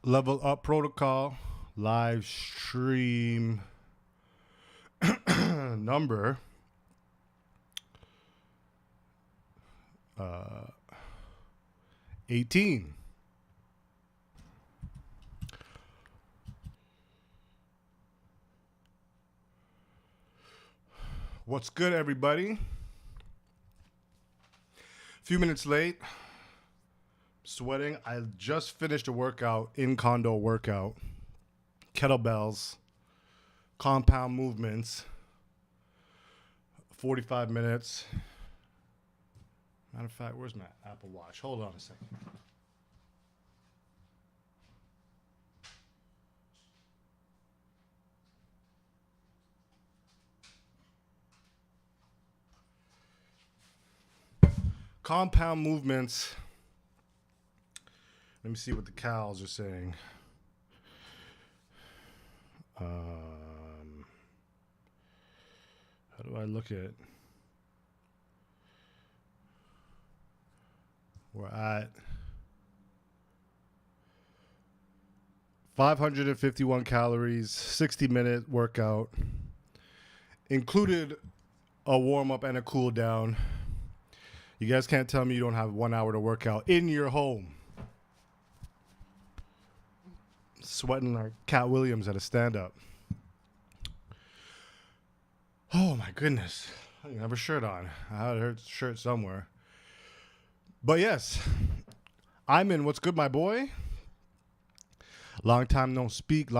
Level Up Protocol live stream number uh 18. What's good, everybody? A few minutes late. Sweating. I just finished a workout, in condo workout. Kettlebells, compound movements, 45 minutes. Matter of fact, where's my Apple Watch? Hold on a second. Compound movements. Let me see what the cows are saying. How do I look at? We're at 551 calories, 60-minute workout. Included a warm-up and a cool-down. You guys can't tell me you don't have 1 hour to work out in your home. Sweating like Cat Williams at a stand-up. Oh my goodness. I didn't have a shirt on. I had a shirt somewhere. But yes, I'm in. What's good, my boy? Long time no speak.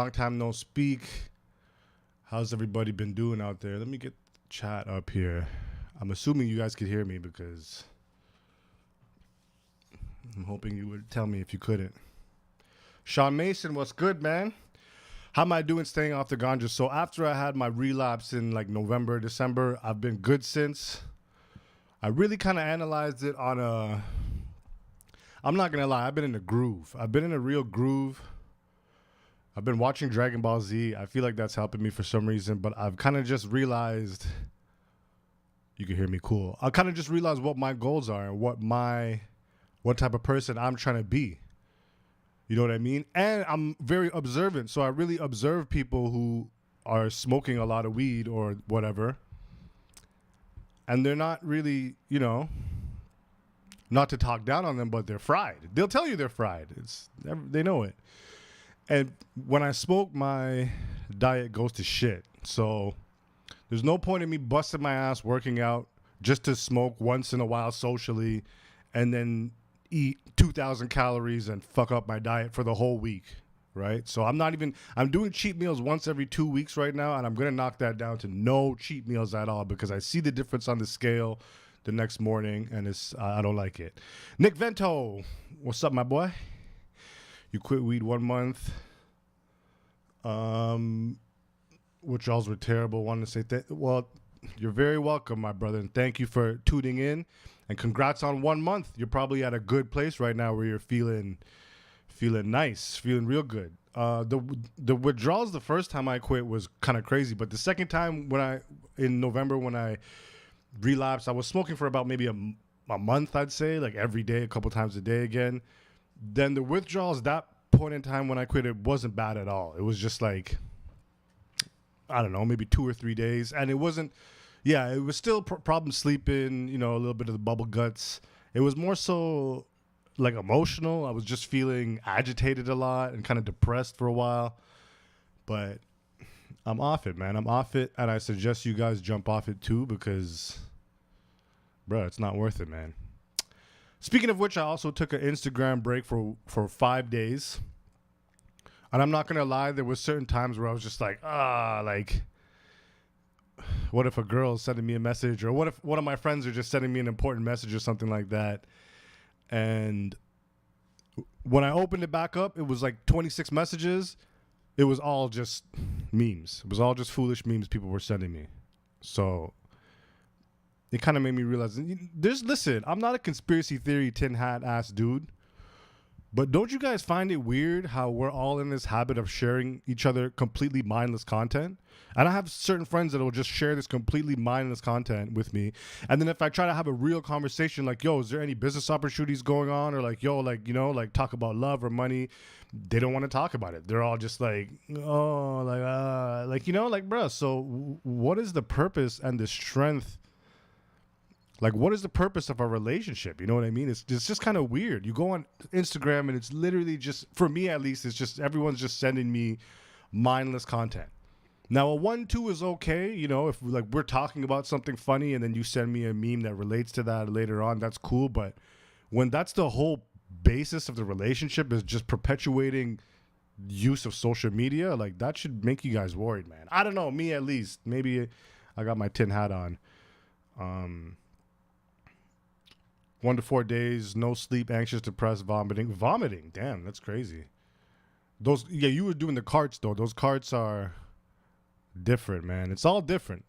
How's everybody been doing out there? Let me get the chat up here. I'm assuming you guys could hear me because I'm hoping you would tell me if you couldn't. Sean Mason, what's good, man? How am I doing staying off the ganja? So after I had my relapse in like November, December, I've been good since. I really kind of analyzed it on a... I'm not going to lie, I've been in a groove. I've been in a real groove. I've been watching Dragon Ball Z. I feel like that's helping me for some reason, but I've kind of just realized... You can hear me cool. I kind of just realized what my goals are and what type of person I'm trying to be. You know what I mean? And I'm very observant. So I really observe people who are smoking a lot of weed or whatever. And they're not really, not to talk down on them, but they're fried. They'll tell you they're fried. They know it. And when I smoke, my diet goes to shit. So there's no point in me busting my ass working out just to smoke once in a while socially and then eat 2,000 calories and fuck up my diet for the whole week, right? So I'm doing cheat meals once every 2 weeks right now, and I'm going to knock that down to no cheat meals at all because I see the difference on the scale the next morning, and I don't like it. Nick Vento, what's up, my boy? You quit weed 1 month. Withdrawals were terrible. Wanted to say well, you're very welcome, my brother, and thank you for tuning in. And congrats on 1 month. You're probably at a good place right now where you're feeling nice, feeling real good. The withdrawals the first time I quit was kind of crazy, but the second time in November when I relapsed, I was smoking for about maybe a month, I'd say, like every day, a couple times a day again. Then the withdrawals, that point in time when I quit, it wasn't bad at all. It was just like, I don't know, maybe 2 or 3 days. And it wasn't, it was still problem sleeping, a little bit of the bubble guts. It was more so like emotional. I was just feeling agitated a lot and kind of depressed for a while. But I'm off it, man. I'm off it. And I suggest you guys jump off it too because, bro, it's not worth it, man. Speaking of which, I also took an Instagram break for 5 days. And I'm not going to lie, there was certain times where I was just like, what if a girl's sending me a message, or what if one of my friends are just sending me an important message or something like that. And when I opened it back up, it was like 26 messages. It was all just memes. It was all just foolish memes people were sending me. So it kind of made me realize, listen, I'm not a conspiracy theory tin hat ass dude. But don't you guys find it weird how we're all in this habit of sharing each other completely mindless content? And I have certain friends that will just share this completely mindless content with me. And then if I try to have a real conversation, like, yo, is there any business opportunities going on? Or like, yo, like, you know, like talk about love or money, they don't want to talk about it. They're all just like, oh, like, you know, like, bruh, so what is the purpose and the strength? Like, what is the purpose of our relationship? You know what I mean? It's just kind of weird. You go on Instagram and it's literally just, for me at least, it's just everyone's just sending me mindless content. Now, a 1-2 is okay. You know, if like we're talking about something funny and then you send me a meme that relates to that later on, that's cool. But when that's the whole basis of the relationship is just perpetuating use of social media, like that should make you guys worried, man. I don't know, me at least. Maybe I got my tin hat on. 1 to 4 days, no sleep, anxious, depressed, vomiting. Damn, that's crazy. You were doing the carts though. Those carts are different, man. It's all different.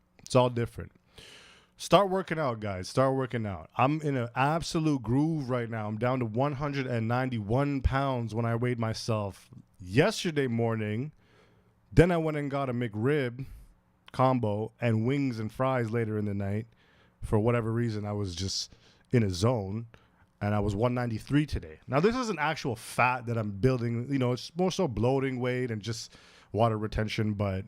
Start working out, guys. Start working out. I'm in an absolute groove right now. I'm down to 191 pounds when I weighed myself yesterday morning. Then I went and got a McRib combo and wings and fries later in the night. For whatever reason, I was just in a zone, and I was 193 today. Now, this isn't actual fat that I'm building. You know, it's more so bloating weight and just water retention. But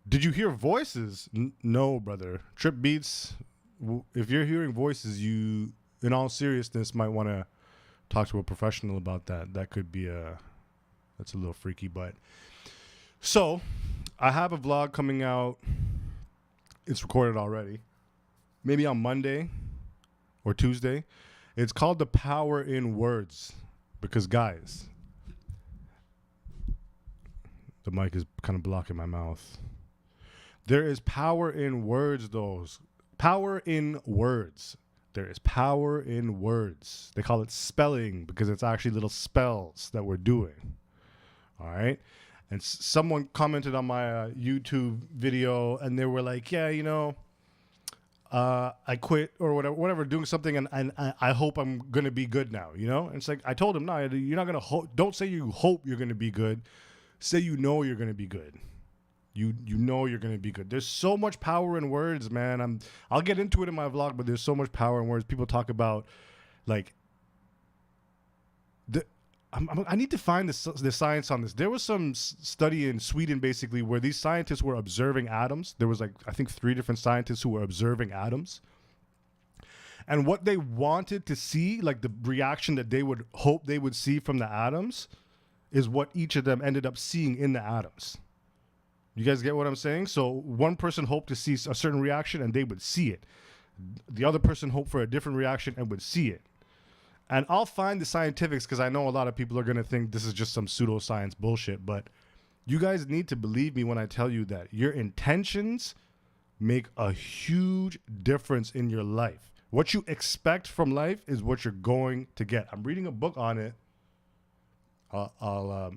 did you hear voices? No, brother. Trip Beats, if you're hearing voices, you, in all seriousness, might want to talk to a professional about that. That could be that's a little freaky. But so I have a vlog coming out. It's recorded already. Maybe on Monday or Tuesday. It's called The Power in Words. Because, guys, the mic is kind of blocking my mouth. There is power in words, though. Power in words. There is power in words. They call it spelling because it's actually little spells that we're doing. All right? And someone commented on my YouTube video, and they were like, yeah, you know, I quit or whatever, doing something, and I hope I'm going to be good now, you know? And it's like, I told him, no, you're not going to hope. Don't say you hope you're going to be good. Say you know you're going to be good. You know you're going to be good. There's so much power in words, man. I'll get into it in my vlog, but there's so much power in words. People talk about, like, I need to find the science on this. There was some study in Sweden, basically, where these scientists were observing atoms. There was, like, I think 3 different scientists who were observing atoms. And what they wanted to see, like the reaction that they would hope they would see from the atoms, is what each of them ended up seeing in the atoms. You guys get what I'm saying? So one person hoped to see a certain reaction and they would see it. The other person hoped for a different reaction and would see it. And I'll find the scientifics because I know a lot of people are going to think this is just some pseudoscience bullshit. But you guys need to believe me when I tell you that your intentions make a huge difference in your life. What you expect from life is what you're going to get. I'm reading a book on it.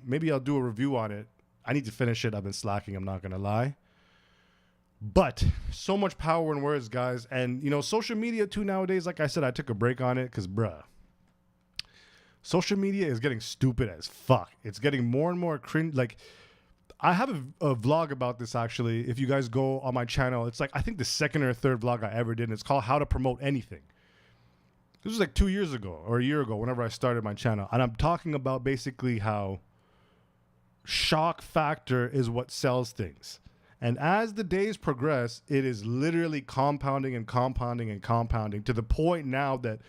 Maybe I'll do a review on it. I need to finish it. I've been slacking. I'm not going to lie. But so much power in words, guys. And, you know, social media too nowadays, like I said, I took a break on it because, bruh, social media is getting stupid as fuck. It's getting more and more cringe. Like, I have a vlog about this, actually. If you guys go on my channel, it's like, I think the 2nd or 3rd vlog I ever did. And it's called How to Promote Anything. This was like 2 years ago or a year ago, whenever I started my channel. And I'm talking about basically how shock factor is what sells things. And as the days progress, it is literally compounding and compounding and compounding to the point now that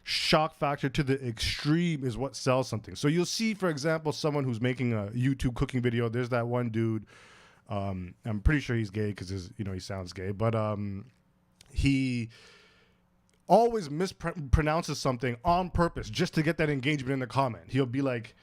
shock factor to the extreme is what sells something. So you'll see, for example, someone who's making a YouTube cooking video. There's that one dude. I'm pretty sure he's gay because he sounds gay, but he always mispronounces something on purpose just to get that engagement in the comment. He'll be like,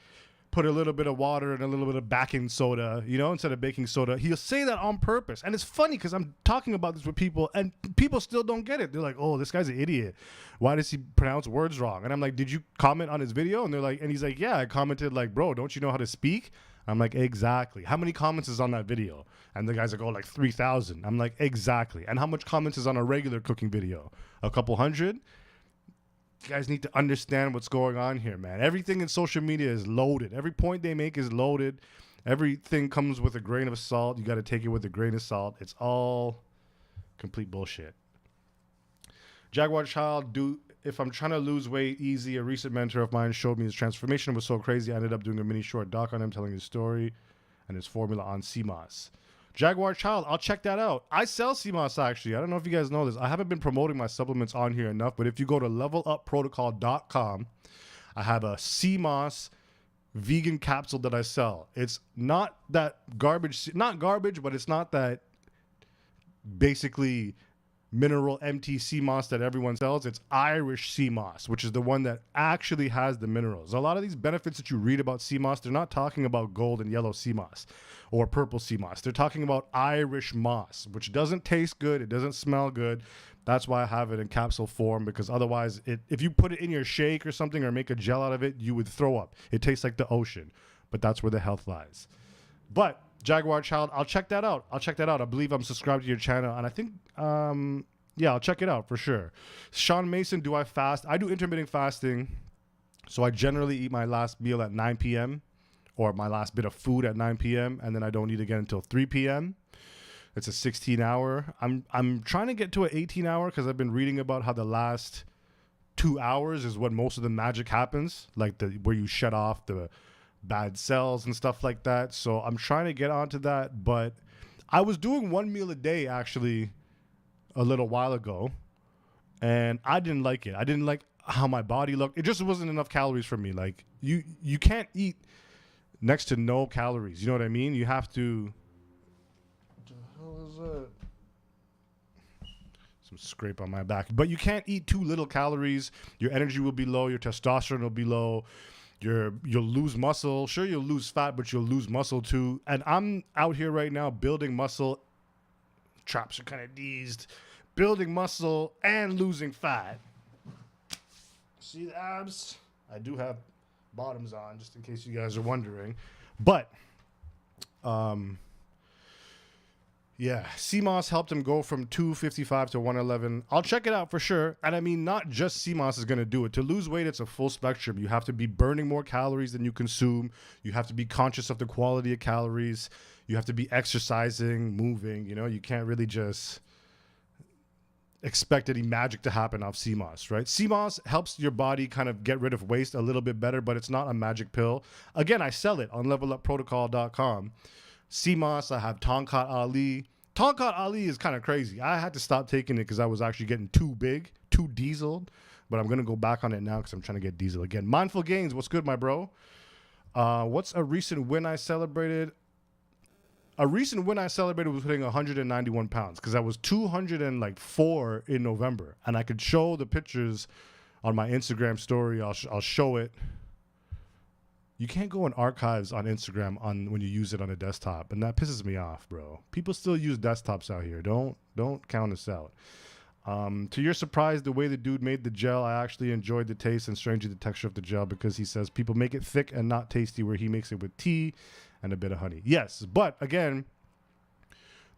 put a little bit of water and a little bit of baking soda, instead of baking soda. He'll say that on purpose. And it's funny because I'm talking about this with people and people still don't get it. They're like, oh, this guy's an idiot. Why does he pronounce words wrong? And I'm like, did you comment on his video? And he's like, yeah, I commented, like, bro, don't you know how to speak? I'm like, exactly. How many comments is on that video? And the guy's like, oh, like 3,000. I'm like, exactly. And how much comments is on a regular cooking video? A couple hundred? You guys need to understand what's going on here, man. Everything in social media is loaded. Every point they make is loaded. Everything comes with a grain of salt. You got to take it with a grain of salt. It's all complete bullshit. Jaguar Child, if I'm trying to lose weight easy, a recent mentor of mine showed me his transformation was so crazy. I ended up doing a mini short doc on him telling his story and his formula on CMOS. Jaguar Child, I'll check that out. I sell CMOS actually. I don't know if you guys know this. I haven't been promoting my supplements on here enough, but if you go to levelupprotocol.com, I have a CMOS vegan capsule that I sell. It's not that not garbage, but it's not that basically mineral MT CMOS that everyone sells. It's Irish CMOS, which is the one that actually has the minerals. A lot of these benefits that you read about CMOS, they're not talking about gold and yellow CMOS or purple CMOS. They're talking about Irish moss, which doesn't taste good. It doesn't smell good. That's why I have it in capsule form, because otherwise, if you put it in your shake or something or make a gel out of it, you would throw up. It tastes like the ocean, but that's where the health lies. But Jaguar Child, I'll check that out. I believe I'm subscribed to your channel, and I think, yeah, I'll check it out for sure. Sean Mason, do I fast? I do intermittent fasting, so I generally eat my last meal at 9 p.m. or my last bit of food at 9 p.m., and then I don't eat again until 3 p.m. It's a 16-hour. I'm trying to get to an 18-hour because I've been reading about how the last 2 hours is when most of the magic happens, like where you shut off the bad cells and stuff like that. So I'm trying to get onto that, but I was doing 1 meal a day actually a little while ago, and I didn't like it. I didn't like how my body looked. It just wasn't enough calories for me. Like you can't eat next to no calories. You know what I mean? You have to. What the hell is that? Some scrape on my back. But you can't eat too little calories. Your energy will be low. Your testosterone will be low. You'll lose muscle. Sure, you'll lose fat, but you'll lose muscle too. And I'm out here right now building muscle. Traps are kind of deezed. Building muscle and losing fat. See the abs? I do have bottoms on, just in case you guys are wondering. But, yeah, CMOS helped him go from 255 to 111. I'll check it out for sure. And I mean, not just CMOS is going to do it. To lose weight, it's a full spectrum. You have to be burning more calories than you consume. You have to be conscious of the quality of calories. You have to be exercising, moving. You know, you can't really just expect any magic to happen off CMOS, right? CMOS helps your body kind of get rid of waste a little bit better, but it's not a magic pill. Again, I sell it on levelupprotocol.com. CMOS, I have Tonkat Ali. Tonkat Ali is kind of crazy. I had to stop taking it because I was actually getting too big, too dieseled, but I'm going to go back on it now because I'm trying to get diesel again. Mindful Gains, what's good, my bro? What's a recent win I celebrated? A recent win I celebrated was hitting 191 pounds because I was 204 in November, and I could show the pictures on my Instagram story. I'll show it. You can't go in archives on Instagram when you use it on a desktop, and that pisses me off, bro. People still use desktops out here. Don't count us out. To your surprise, the way the dude made the gel, I actually enjoyed the taste and strangely the texture of the gel because he says people make it thick and not tasty, where he makes it with tea and a bit of honey. Yes, but again,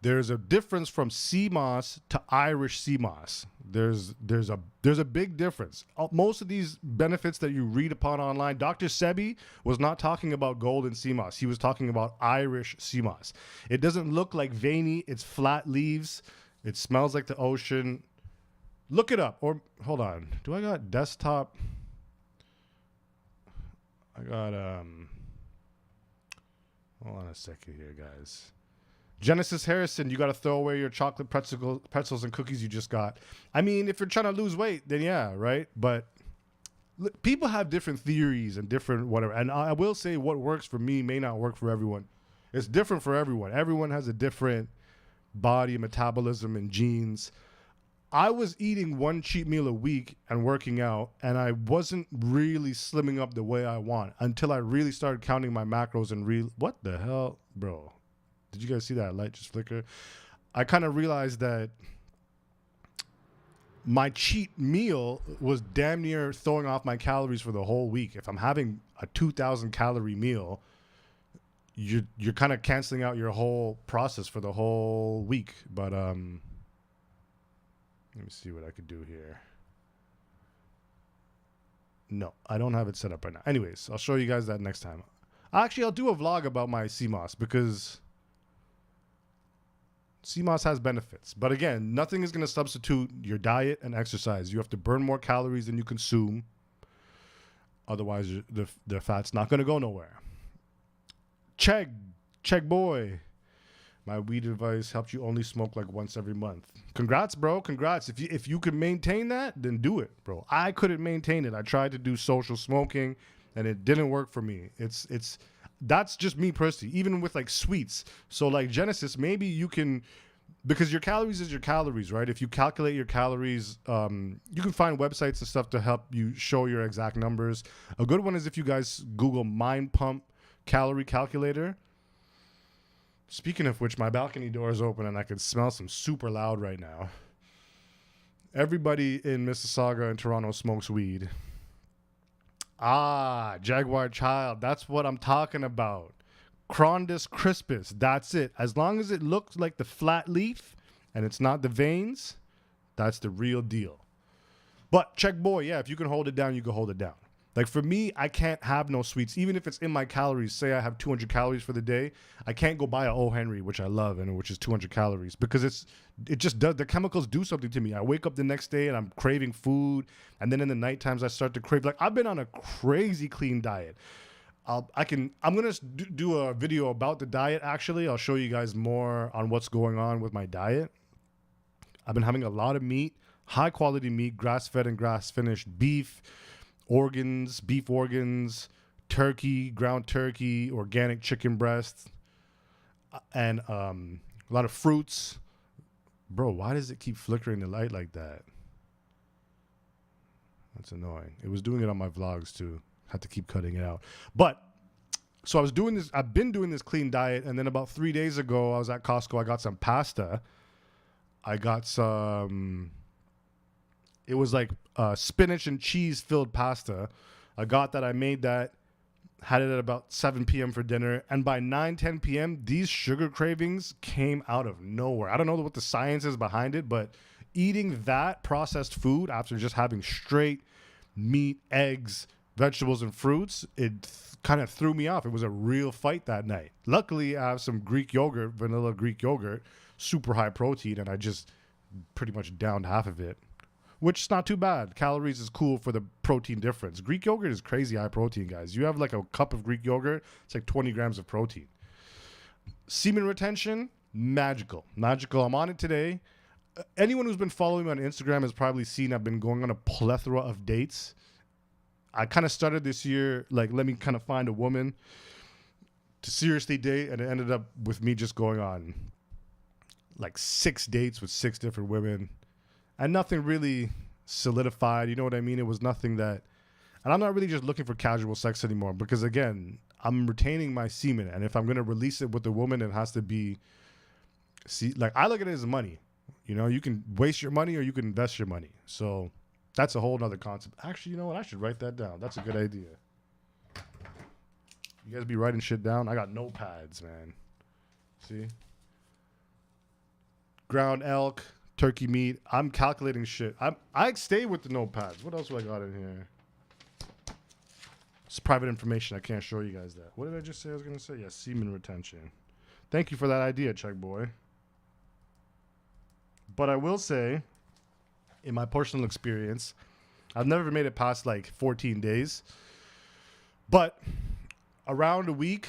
there's a difference from CMOS to Irish CMOS. There's a big difference. Most of these benefits that you read upon online, Dr. Sebi was not talking about gold and CMOS. He was talking about Irish CMOS. It doesn't look like veiny. It's flat leaves. It smells like the ocean. Look it up. Or hold on. Do I got desktop? I got hold on a second here, guys. Genesis Harrison, you got to throw away your chocolate pretzels and cookies you just got. I mean, if you're trying to lose weight, then yeah, right? But people have different theories and different whatever. And I will say what works for me may not work for everyone. It's different for everyone. Everyone has a different body, metabolism, and genes. I was eating one cheat meal a week and working out, and I wasn't really slimming up the way I want until I really started counting my macros and what the hell, bro? Did you guys see that light just flicker? I kind of realized that my cheat meal was damn near throwing off my calories for the whole week. If I'm having a 2,000 calorie meal, you're kind of canceling out your whole process for the whole week. But let me see what I could do here. No, I don't have it set up right now. Anyways, I'll show you guys that next time. Actually, I'll do a vlog about my CMOS because CMOS has benefits. But again, nothing is going to substitute your diet and exercise. You have to burn more calories than you consume. Otherwise, the fat's not going to go nowhere. Check boy. My weed advice helped you only smoke like once every month. Congrats, bro. Congrats. If you can maintain that, then do it, bro. I couldn't maintain it. I tried to do social smoking, and it didn't work for me. That's just me personally. Even with like sweets. So like Genesis, maybe you can, because your calories is your calories, right? If you calculate your calories, you can find websites and stuff to help you show your exact numbers. A good one is if you guys Google Mind Pump calorie calculator. Speaking of which, my balcony door is open and I can smell some super loud right now. Everybody in Mississauga and Toronto smokes weed. Ah, Jaguar Child. That's what I'm talking about. Crondus crispus. That's it. As long as it looks like the flat leaf and it's not the veins, that's the real deal. But check boy, yeah, if you can hold it down, you can hold it down. Like for me, I can't have no sweets. Even if it's in my calories, say I have 200 calories for the day, I can't go buy a O. Henry, which I love, and which is 200 calories, because it just does, the chemicals do something to me. I wake up the next day and I'm craving food, and then in the night times I start to crave. Like I've been on a crazy clean diet. I'm gonna do a video about the diet. Actually, I'll show you guys more on what's going on with my diet. I've been having a lot of meat, high quality meat, grass fed and grass finished beef. Beef organs, turkey, ground turkey, organic chicken breast, and a lot of fruits. Bro, why does it keep flickering the light like that? That's annoying. It was doing it on my vlogs too. Had to keep cutting it out. But so I've been doing this clean diet, and then about 3 days ago I was at Costco. I got some pasta. I got some, it was like spinach and cheese filled pasta. I got that. I made that. Had it at about 7 p.m. for dinner. And by 10 p.m., these sugar cravings came out of nowhere. I don't know what the science is behind it, but eating that processed food after just having straight meat, eggs, vegetables, and fruits, it kind of threw me off. It was a real fight that night. Luckily, I have some Greek yogurt, vanilla Greek yogurt, super high protein, and I just pretty much downed half of it, which is not too bad. Calories is cool for the protein difference. Greek yogurt is crazy high protein, guys. You have like a cup of Greek yogurt, it's like 20 grams of protein. Semen retention, magical. I'm on it today. Anyone who's been following me on Instagram has probably seen I've been going on a plethora of dates. I kind of started this year, like, let me kind of find a woman to seriously date, and it ended up with me just going on like 6 dates with 6 different women. And nothing really solidified. You know what I mean? It was nothing that... And I'm not really just looking for casual sex anymore, because, again, I'm retaining my semen. And if I'm going to release it with a woman, it has to be... See, like, I look at it as money. You know, you can waste your money or you can invest your money. So that's a whole nother concept. Actually, you know what? I should write that down. That's a good idea. You guys be writing shit down? I got notepads, man. See? Ground elk. Turkey meat. I'm calculating shit. I stay with the notepads. What else do I got in here? It's private information. I can't show you guys that. What did I just say I was going to say? Yeah, semen retention. Thank you for that idea, Check Boy. But I will say, in my personal experience, I've never made it past like 14 days. But around a week,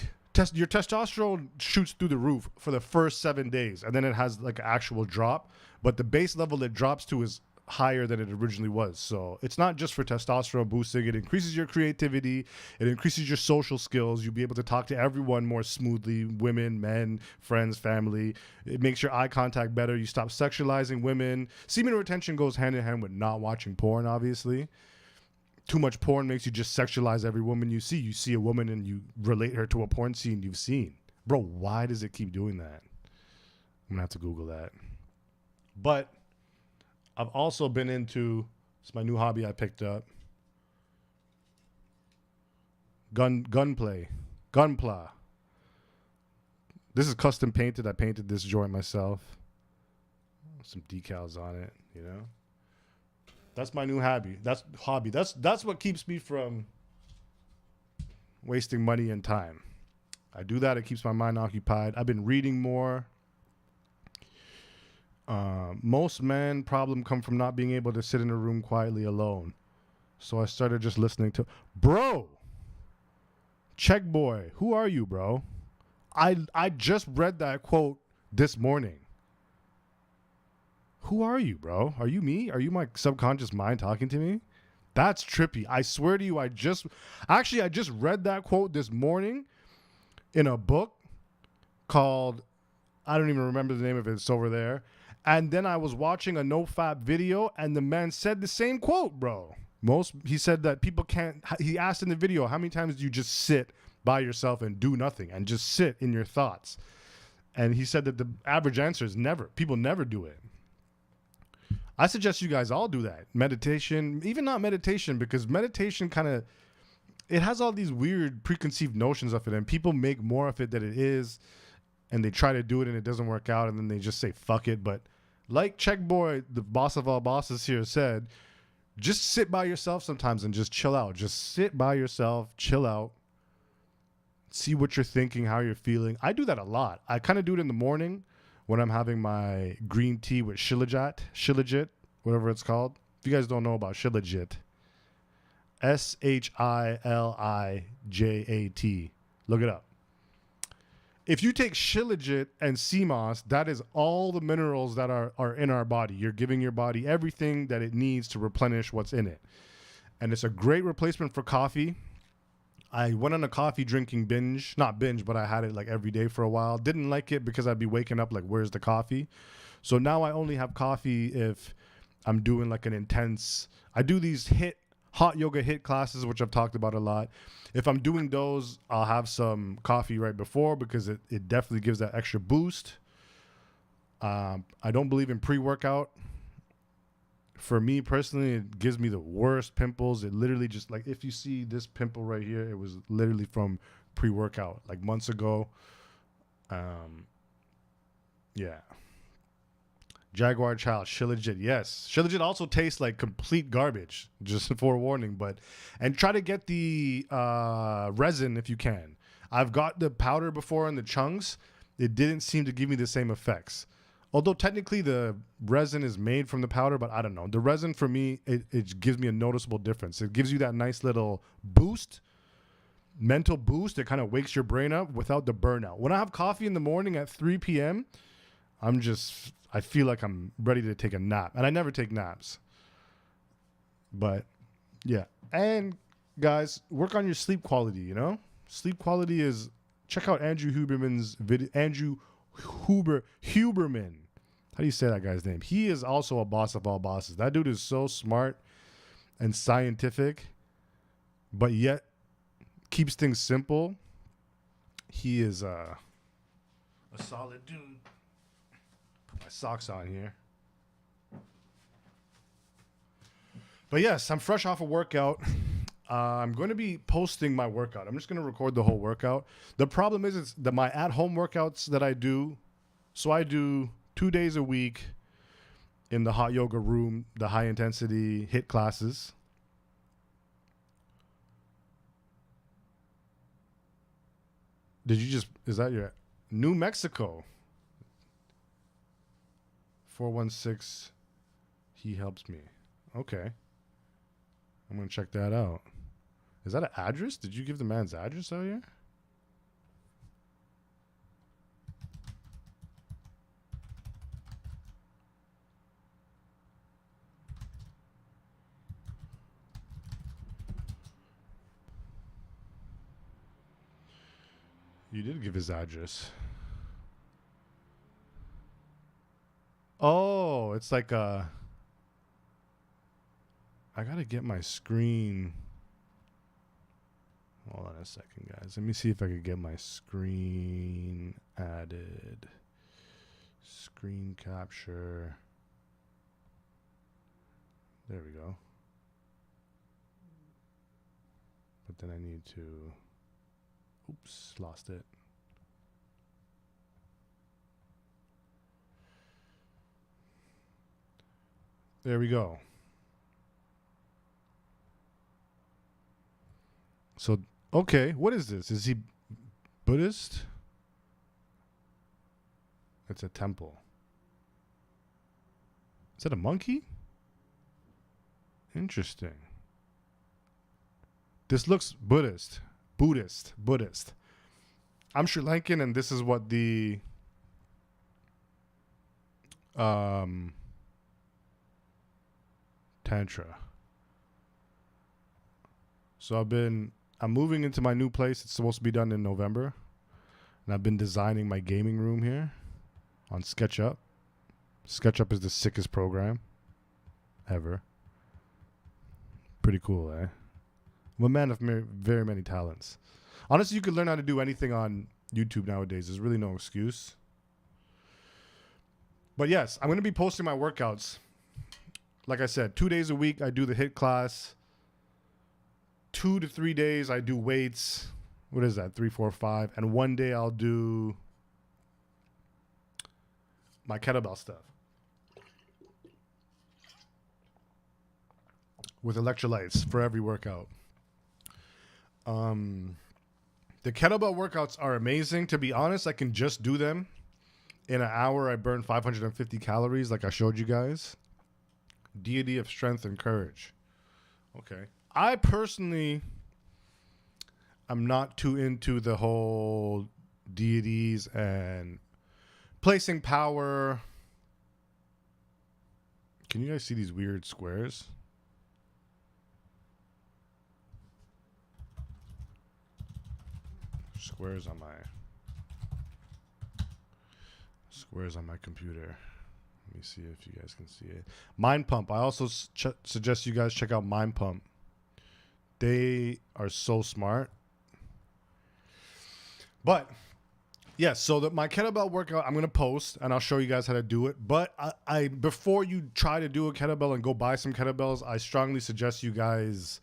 your testosterone shoots through the roof for the first 7 days, and then it has like an actual drop. But the base level it drops to is higher than it originally was. So it's not just for testosterone boosting. It increases your creativity. It increases your social skills. You'll be able to talk to everyone more smoothly, women, men, friends, family. It makes your eye contact better. You stop sexualizing women. Semen retention goes hand in hand with not watching porn, obviously. Too much porn makes you just sexualize every woman you see. You see a woman and you relate her to a porn scene you've seen. Bro, why does it keep doing that? I'm going to have to Google that. But I've also been into, it's my new hobby I picked up. Gunpla. This is custom painted. I painted this joint myself. Some decals on it, you know. That's my new hobby. That's what keeps me from wasting money and time. I do that. It keeps my mind occupied. I've been reading more. Most men problem come from not being able to sit in a room quietly alone. So I started just listening to, bro. Check boy, who are you, bro? I just read that quote this morning. Who are you, bro? Are you me? Are you my subconscious mind talking to me? That's trippy. I swear to you, I just read that quote this morning in a book called, I don't even remember the name of it. It's over there. And then I was watching a NoFap video, and the man said the same quote, bro. He said that people can't, he asked in the video, how many times do you just sit by yourself and do nothing and just sit in your thoughts? And he said that the average answer is never. People never do it. I suggest you guys all do that. Meditation, even not meditation, because meditation kind of, it has all these weird preconceived notions of it, and people make more of it than it is, and they try to do it and it doesn't work out, and then they just say fuck it. But like Check Boy, the boss of all bosses here, said, just sit by yourself sometimes and just chill out. Just sit by yourself, chill out, see what you're thinking, how you're feeling. I do that a lot. I kind of do it in the morning when I'm having my green tea with Shilajit, whatever it's called. If you guys don't know about Shilajit, Shilijat. Look it up. If you take Shilajit and sea moss, that is all the minerals that are in our body. You're giving your body everything that it needs to replenish what's in it. And it's a great replacement for coffee. I went on a coffee drinking binge. Not binge, but I had it like every day for a while. Didn't like it because I'd be waking up like, where's the coffee? So now I only have coffee if I'm doing like an intense... I do these hot yoga HIIT classes, which I've talked about a lot. If I'm doing those, I'll have some coffee right before because it definitely gives that extra boost. I don't believe in pre-workout. For me personally, it gives me the worst pimples. It literally just, like, if you see this pimple right here, it was literally from pre-workout, like months ago. Yeah. Jaguar Child, Shilajit, yes. Shilajit also tastes like complete garbage, just forewarning. And try to get the resin if you can. I've got the powder before in the chunks. It didn't seem to give me the same effects. Although technically the resin is made from the powder, but I don't know. The resin for me, it gives me a noticeable difference. It gives you that nice little boost, mental boost. It kind of wakes your brain up without the burnout. When I have coffee in the morning at 3 p.m., I feel like I'm ready to take a nap. And I never take naps. But yeah. And guys, work on your sleep quality, you know? Sleep quality is, check out Andrew Huberman's video. Andrew Huberman. How do you say that guy's name? He is also a boss of all bosses. That dude is so smart and scientific, but yet keeps things simple. He is a solid dude. Put my socks on here. But yes, I'm fresh off a workout. I'm going to be posting my workout. I'm just going to record the whole workout. The problem is it's that my at-home workouts that I do, so I do 2 days a week in the hot yoga room, the high-intensity HIIT classes. Is that your New Mexico? 416, he helps me. Okay. I'm going to check that out. Is that an address? Did you give the man's address out here? You did give his address. Oh, it's like a... I gotta get my screen. Hold on a second, guys. Let me see if I could get my screen added. Screen capture. There we go. But then I need to... Oops, lost it. There we go. So, okay, what is this? Is he Buddhist? It's a temple. Is that a monkey? Interesting. This looks Buddhist. Buddhist. I'm Sri Lankan, and this is what the Tantra. So I'm moving into my new place. It's supposed to be done in November. And I've been designing my gaming room here on SketchUp. SketchUp is the sickest program ever. Pretty cool, eh? I'm a man of very many talents. Honestly, you could learn how to do anything on YouTube nowadays. There's really no excuse. But yes, I'm going to be posting my workouts. Like I said, 2 days a week I do the HIIT class. 2 to 3 days I do weights. What is that? 3, 4, 5. And 1 day I'll do my kettlebell stuff with electrolytes for every workout. The kettlebell workouts are amazing. To be honest, I can just do them. In an hour, I burn 550 calories like I showed you guys. Deity of strength and courage. Okay. I personally am not too into the whole deities and placing power. Can you guys see these weird squares? Squares on my computer. Let me see if you guys can see it. Mind Pump. I also suggest you guys check out Mind Pump. They are so smart. But yes, so my kettlebell workout I'm gonna post and I'll show you guys how to do it. But I before you try to do a kettlebell and go buy some kettlebells, I strongly suggest you guys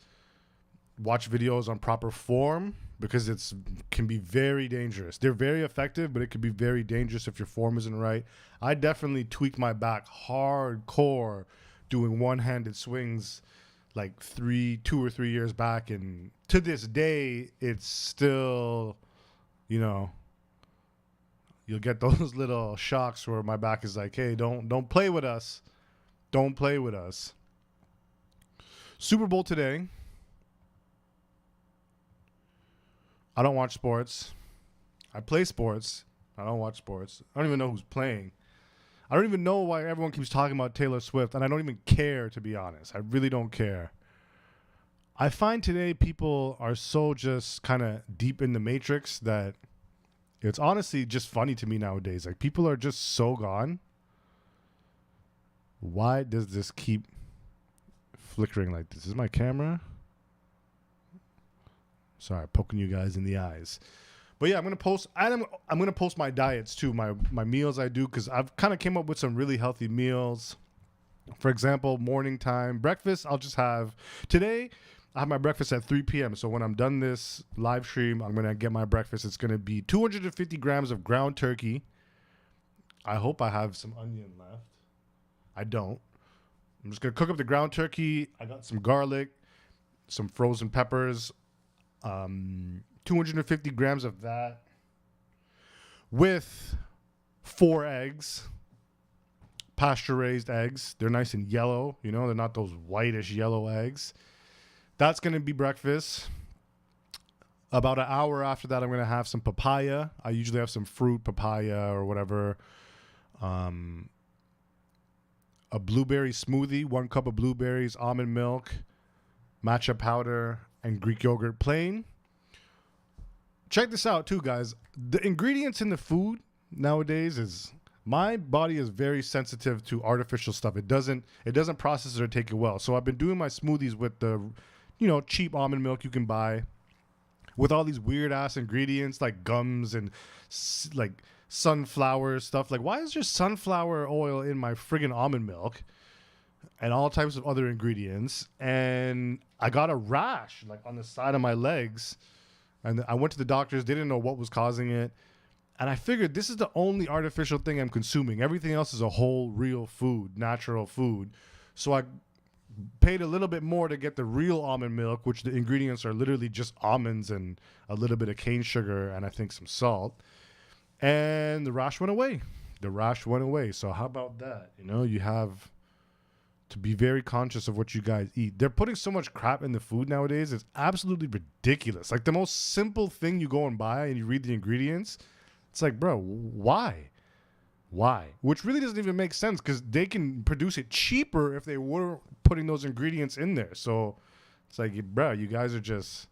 watch videos on proper form, because it can be very dangerous. They're very effective, but it can be very dangerous if your form isn't right. I definitely tweaked my back hardcore doing one-handed swings like 2 or 3 years back, and to this day it's still, you know, you'll get those little shocks where my back is like, hey, don't play with us. Don't play with us. Super Bowl today. I don't watch sports. I play sports. I don't watch sports. I don't even know who's playing. I don't even know why everyone keeps talking about Taylor Swift, and I don't even care, to be honest. I really don't care. I find today people are so just kind of deep in the matrix that it's honestly just funny to me nowadays. Like, people are just so gone. Why does this keep flickering like this? Is my camera? Sorry, poking you guys in the eyes. But yeah, I'm gonna post. I'm gonna post my diets too, my meals I do, because I've kind of came up with some really healthy meals. For example, morning time breakfast. I'll just have today. I have my breakfast at 3 p.m. So when I'm done this live stream, I'm gonna get my breakfast. It's gonna be 250 grams of ground turkey. I hope I have some onion left. I don't. I'm just gonna cook up the ground turkey. I got some garlic, some frozen peppers. 250 grams of that with 4 eggs, pasture raised eggs. They're nice and yellow, you know, they're not those whitish yellow eggs. That's going to be breakfast. About an hour after that, I'm going to have some papaya. I usually have some fruit, papaya or whatever. A blueberry smoothie, 1 cup of blueberries, almond milk, matcha powder, and Greek yogurt plain. Check this out too, guys. The ingredients in the food nowadays is, my body is very sensitive to artificial stuff. It doesn't process it or take it well. So I've been doing my smoothies with the, you know, cheap almond milk you can buy, with all these weird ass ingredients like gums and like sunflower stuff. Like, why is there sunflower oil in my friggin' almond milk? And all types of other ingredients. And I got a rash like on the side of my legs. And I went to the doctors. They didn't know what was causing it. And I figured this is the only artificial thing I'm consuming. Everything else is a whole real food, natural food. So I paid a little bit more to get the real almond milk, which the ingredients are literally just almonds and a little bit of cane sugar and I think some salt. And the rash went away. The rash went away. So how about that? You know, you have to be very conscious of what you guys eat. They're putting so much crap in the food nowadays. It's absolutely ridiculous. Like the most simple thing you go and buy and you read the ingredients, it's like, bro, why? Why? Which really doesn't even make sense because they can produce it cheaper if they were putting those ingredients in there. So it's like, bro, you guys are just...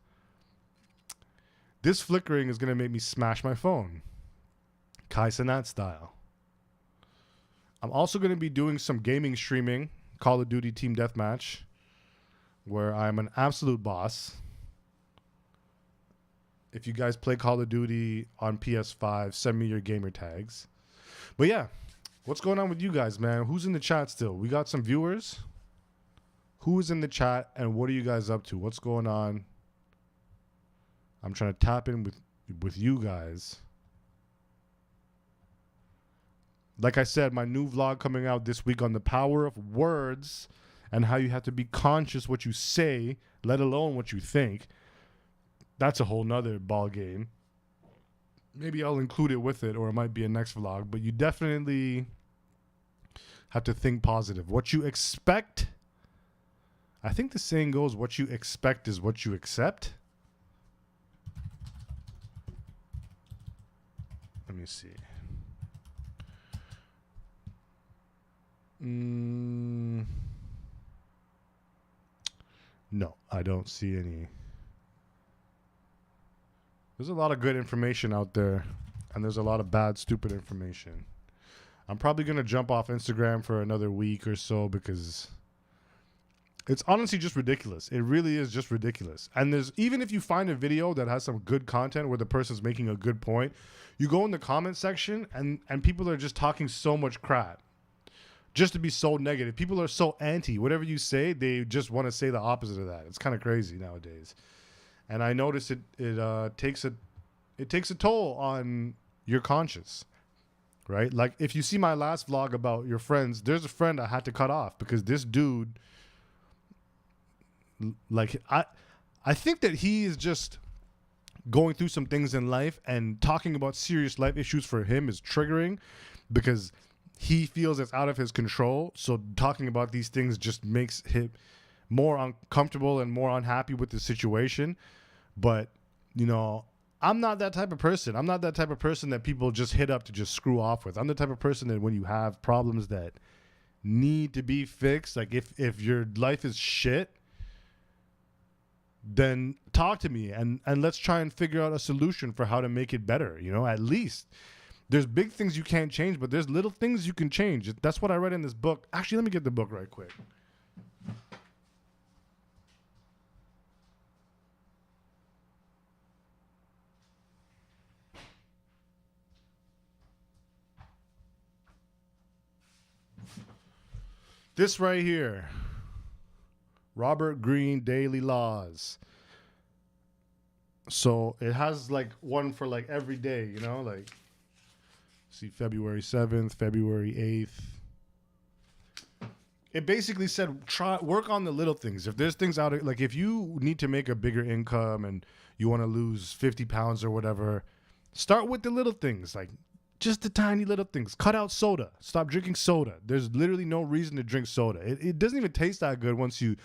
This flickering is going to make me smash my phone. Kai Cenat style. I'm also going to be doing some gaming streaming, Call of Duty Team Deathmatch, where I'm an absolute boss. If you guys play Call of Duty on PS5, send me your gamer tags. But yeah, what's going on with you guys, man? Who's in the chat still? We got some viewers. Who is in the chat and what are you guys up to? What's going on? I'm trying to tap in with you guys. Like I said, my new vlog coming out this week on the power of words and how you have to be conscious what you say, let alone what you think. That's a whole nother ball game. Maybe I'll include it with it, or it might be a next vlog. But you definitely have to think positive. What you expect, I think the saying goes, what you expect is what you accept. Let me see. No, I don't see any. There's a lot of good information out there, and there's a lot of bad, stupid information. I'm probably going to jump off Instagram for another week or so because it's honestly just ridiculous. It really is just ridiculous. And there's, even if you find a video that has some good content where the person's making a good point, you go in the comment section and people are just talking so much crap. Just to be so negative. People are so anti. Whatever you say, they just want to say the opposite of that. It's kind of crazy nowadays. And I notice it takes a toll on your conscience, right? Like if you see my last vlog about your friends, there's a friend I had to cut off because this dude, like I think that he is just going through some things in life, and talking about serious life issues for him is triggering because he feels it's out of his control. So talking about these things just makes him more uncomfortable and more unhappy with the situation. But, you know, I'm not that type of person. I'm not that type of person that people just hit up to just screw off with. I'm the type of person that when you have problems that need to be fixed, like if your life is shit, then talk to me and let's try and figure out a solution for how to make it better. You know, at least there's big things you can't change, but there's little things you can change. That's what I read in this book. Actually, let me get the book right quick. This right here, Robert Greene, Daily Laws. So it has like one for like every day, you know, like see February 7th, February 8th. It basically said work on the little things. If there's things out, like if you need to make a bigger income and you want to lose 50 pounds or whatever, start with the little things, like just the tiny little things. Cut out soda. Stop drinking soda. There's literally no reason to drink soda. It doesn't even taste that good once you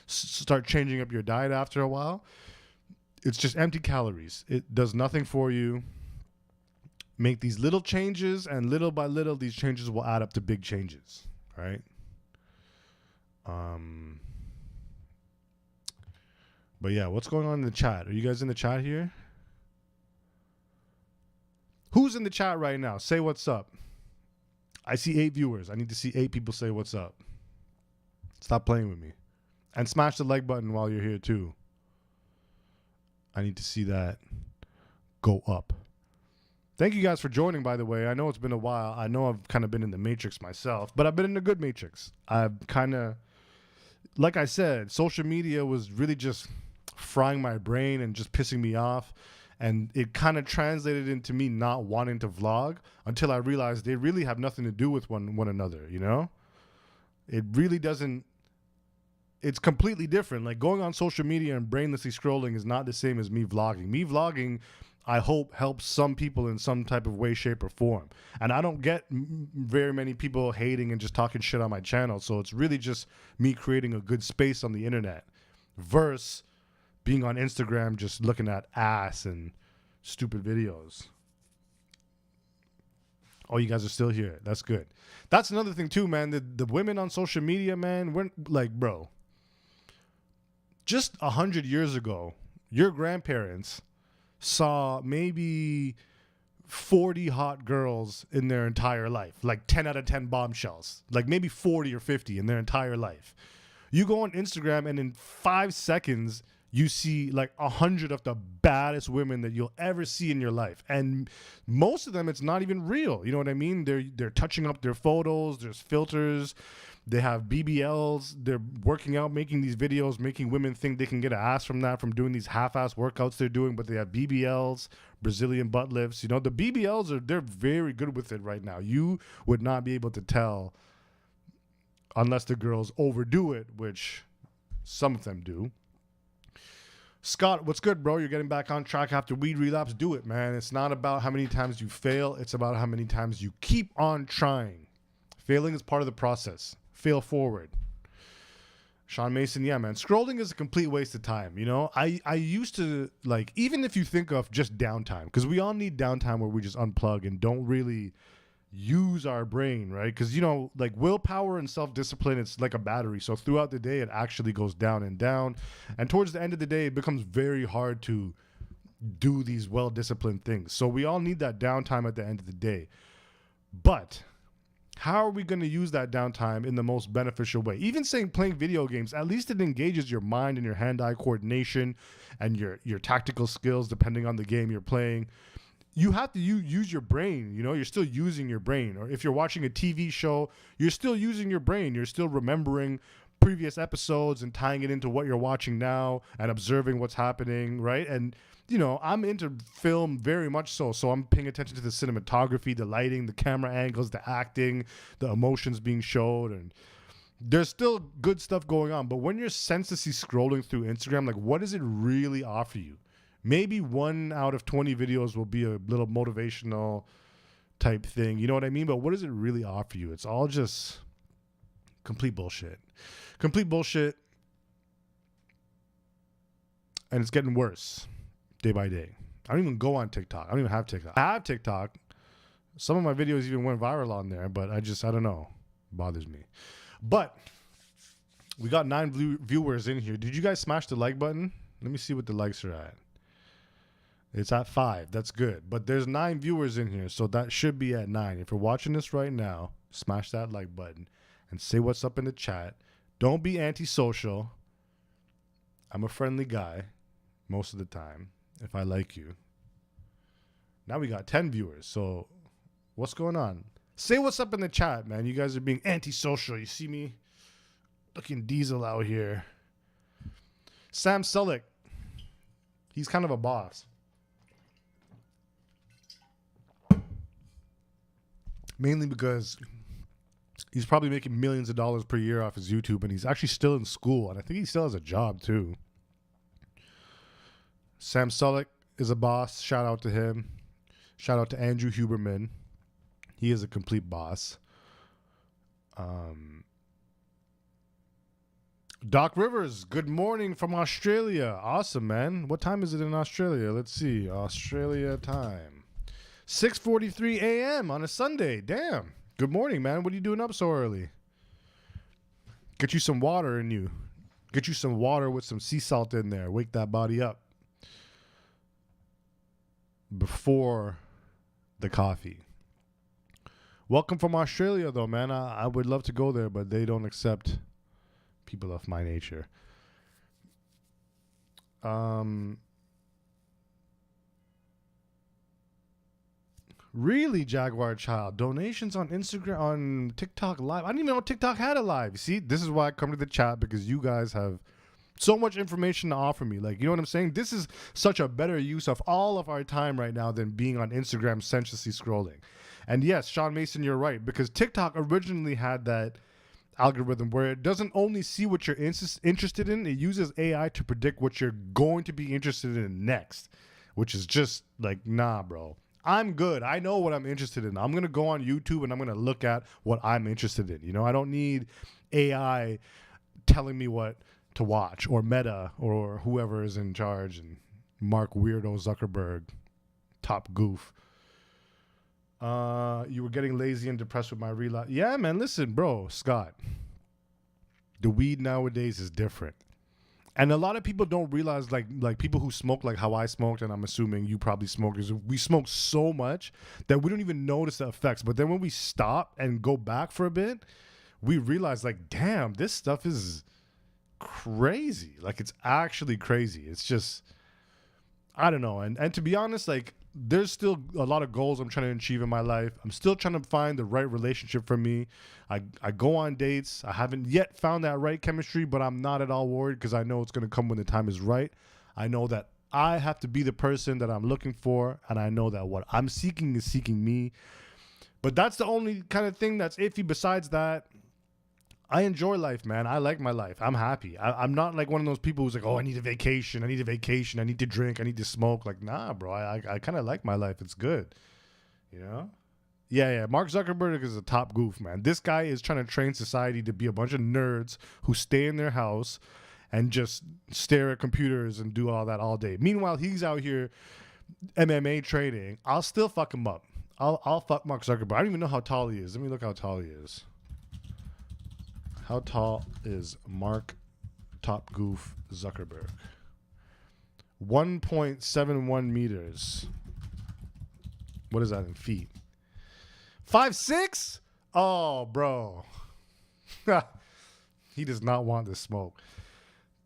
start changing up your diet after a while. It's just empty calories. It does nothing for you. Make these little changes, and little by little, these changes will add up to big changes, right? But yeah, what's going on in the chat? Are you guys in the chat here? Who's in the chat right now? Say what's up. I see 8 viewers. I need to see 8 people say what's up. Stop playing with me. And smash the like button while you're here too. I need to see that go up. Thank you guys for joining, by the way. I know it's been a while. I know I've kind of been in the matrix myself, but I've been in a good matrix. I've kind of, like I said, social media was really just frying my brain and just pissing me off. And it kind of translated into me not wanting to vlog until I realized they really have nothing to do with one another, you know? It really doesn't it's completely different. Like going on social media and brainlessly scrolling is not the same as me vlogging. Me vlogging, I hope, helps some people in some type of way, shape, or form. And I don't get very many people hating and just talking shit on my channel. So it's really just me creating a good space on the internet versus being on Instagram just looking at ass and stupid videos. Oh, you guys are still here. That's good. That's another thing too, man. The women on social media, man, we're like, bro, just 100 years ago, your grandparents saw maybe 40 hot girls in their entire life, like 10 out of 10 bombshells, like maybe 40 or 50 in their entire life. You go on Instagram and in 5 seconds, you see like 100 of the baddest women that you'll ever see in your life. And most of them, it's not even real. You know what I mean? They're touching up their photos. There's filters. They have BBLs. They're working out, making these videos, making women think they can get an ass from that, from doing these half-ass workouts they're doing. But they have BBLs, Brazilian butt lifts. You know, the BBLs they're very good with it right now. You would not be able to tell unless the girls overdo it, which some of them do. Scott, what's good, bro? You're getting back on track after weed relapse. Do it, man. It's not about how many times you fail. It's about how many times you keep on trying. Failing is part of the process. Fail forward. Sean Mason, yeah, man. Scrolling is a complete waste of time, you know? I used to, like, even if you think of just downtime, because we all need downtime where we just unplug and don't really use our brain, right? Because, you know, like willpower and self-discipline, it's like a battery. So throughout the day, it actually goes down and down. And towards the end of the day, it becomes very hard to do these well-disciplined things. So we all need that downtime at the end of the day. But how are we going to use that downtime in the most beneficial way? Even saying playing video games, at least it engages your mind and your hand-eye coordination and your tactical skills, depending on the game you're playing. You have to use your brain, you know, you're still using your brain. Or if you're watching a TV show, you're still using your brain. You're still remembering previous episodes and tying it into what you're watching now and observing what's happening, right? And, you know, I'm into film very much so. So I'm paying attention to the cinematography, the lighting, the camera angles, the acting, the emotions being showed. And there's still good stuff going on. But when you're senselessly scrolling through Instagram, like, what does it really offer you? Maybe 1 out of 20 videos will be a little motivational type thing. You know what I mean? But what does it really offer you? It's all just complete bullshit. Complete bullshit. And it's getting worse day by day. I don't even go on TikTok. I don't even have TikTok. I have TikTok. Some of my videos even went viral on there, but I don't know. It bothers me. But we got 9 viewers in here. Did you guys smash the like button? Let me see what the likes are at. It's at 5. That's good. But there's 9 viewers in here, so that should be at 9. If you're watching this right now, smash that like button and say what's up in the chat. Don't be antisocial. I'm a friendly guy most of the time if I like you. Now we got 10 viewers, so what's going on? Say what's up in the chat, man. You guys are being antisocial. You see me looking diesel out here. Sam Sullick. He's kind of a boss. Mainly because he's probably making millions of dollars per year off his YouTube, and he's actually still in school, and I think he still has a job too. Sam Sullick is a boss. Shout out to him. Shout out to Andrew Huberman. He is a complete boss. Doc Rivers, good morning from Australia. Awesome, man. What time is it in Australia? Let's see. Australia time. 6:43 a.m. on a Sunday. Damn. Good morning, man. What are you doing up so early? Get you some water in you. Get you some water with some sea salt in there. Wake that body up. Before the coffee. Welcome from Australia, though, man. I would love to go there, but they don't accept people of my nature. Really, Jaguar Child? Donations on Instagram, on TikTok Live? I didn't even know TikTok had a live. See, this is why I come to the chat, because you guys have so much information to offer me. Like, you know what I'm saying? This is such a better use of all of our time right now than being on Instagram senselessly scrolling. And yes, Sean Mason, you're right, because TikTok originally had that algorithm where it doesn't only see what you're interested in, it uses AI to predict what you're going to be interested in next, which is just like, nah, bro. I'm good. I know what I'm interested in. I'm going to go on YouTube and I'm going to look at what I'm interested in. You know, I don't need AI telling me what to watch, or Meta, or whoever is in charge, and Mark Weirdo Zuckerberg, top goof. You were getting lazy and depressed with my relapse. Yeah, man, listen, bro, Scott. The weed nowadays is different. And a lot of people don't realize, like people who smoke like how I smoked, and I'm assuming you probably smoked, is we smoke so much that we don't even notice the effects. But then when we stop and go back for a bit, we realize, like, damn, this stuff is crazy. Like, it's actually crazy. It's just, I don't know. And to be honest, like, there's still a lot of goals I'm trying to achieve in my life. I'm still trying to find the right relationship for me. I go on dates. I haven't yet found that right chemistry, but I'm not at all worried because I know it's going to come when the time is right. I know that I have to be the person that I'm looking for, and I know that what I'm seeking is seeking me. But that's the only kind of thing that's iffy. Besides that, I enjoy life, man. I like my life. I'm happy. I'm not like one of those people who's like, oh, I need a vacation. I need to drink. I need to smoke. Like, nah, bro. I kind of like my life. It's good. You know? Yeah. Mark Zuckerberg is a top goof, man. This guy is trying to train society to be a bunch of nerds who stay in their house and just stare at computers and do all that all day. Meanwhile, he's out here MMA training. I'll still fuck him up. I'll fuck Mark Zuckerberg. I don't even know how tall he is. Let me look how tall he is. How tall is Mark Top Goof Zuckerberg? 1.71 meters. What is that in feet? 5'6"? Oh, bro. He does not want this smoke.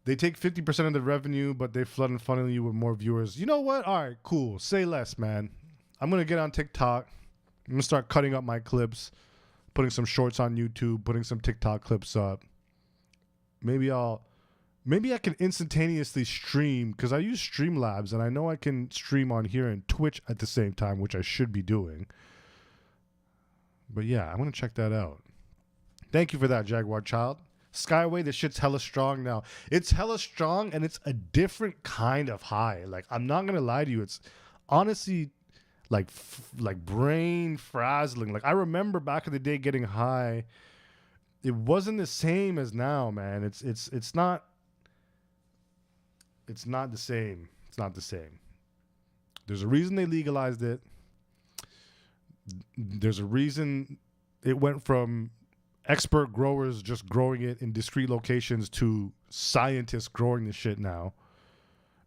They take 50% of the revenue, but they flood and funnel you with more viewers. You know what? All right, cool. Say less, man. I'm going to get on TikTok. I'm going to start cutting up my clips, putting some shorts on YouTube, putting some TikTok clips up. Maybe I can instantaneously stream, because I use Streamlabs and I know I can stream on here and Twitch at the same time, which I should be doing. But yeah, I'm going to check that out. Thank you for that, Jaguar Child. Skyway, this shit's hella strong now. It's hella strong, and it's a different kind of high. Like, I'm not going to lie to you. It's honestly like brain frazzling. Like, I remember back in the day getting high. It wasn't the same as now, man. It's not the same. It's not the same. There's a reason they legalized it. There's a reason it went from expert growers just growing it in discrete locations to scientists growing this shit now.